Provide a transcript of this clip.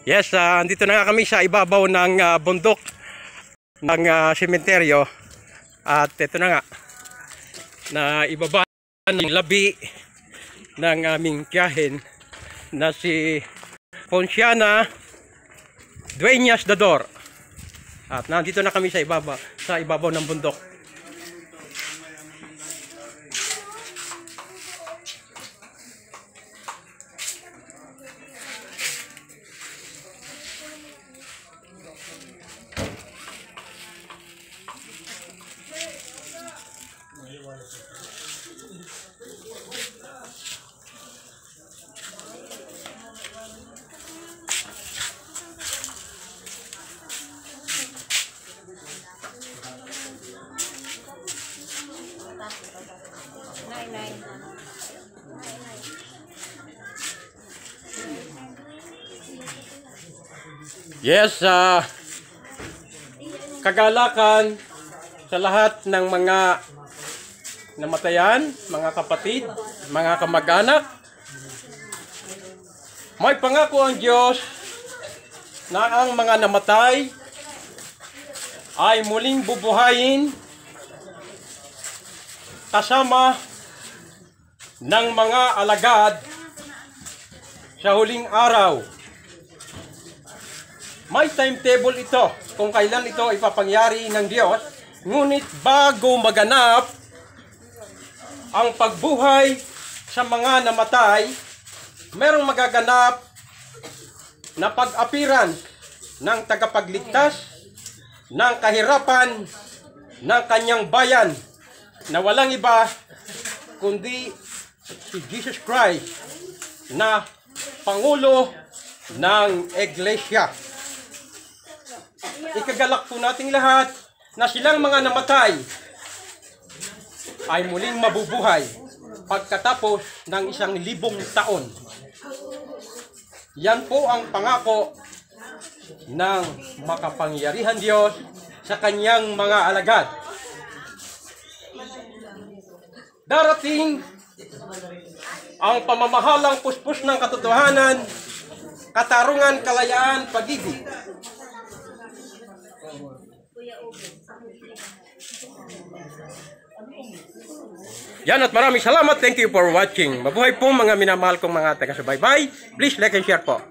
Yes, andito na nga kami sa ibabaw ng bundok ng sementeryo. At ito na nga, na ibaba ng labi ng aming tiyahin na si Ponciana Dueñas Dador. At nandito na kami sa ibabaw ng bundok. Yes, kagalakan sa lahat ng mga namatayan, mga kapatid, mga kamag-anak. May pangako ang Diyos na ang mga namatay ay muling bubuhayin kasama ng mga alagad sa huling araw. May timetable ito kung kailan ito ipapangyari ng Diyos. Ngunit bago maganap ang pagbuhay sa mga namatay, merong magaganap na pag-apiran ng tagapagligtas ng kahirapan ng kanyang bayan na walang iba kundi si Jesus Christ na Pangulo ng Iglesia. Ikagalak po nating lahat na silang mga namatay ay muling mabubuhay pagkatapos ng 1,000 taon. Yan po ang pangako ng makapangyarihan Diyos sa kanyang mga alagad. Darating ang pamamahalang puspos ng katotohanan, katarungan, kalayaan, pag-ibig. Yan, at maraming salamat. Thank you for watching. Mabuhay po mga minamahal kong mga taga-subaybay. Please like and share po.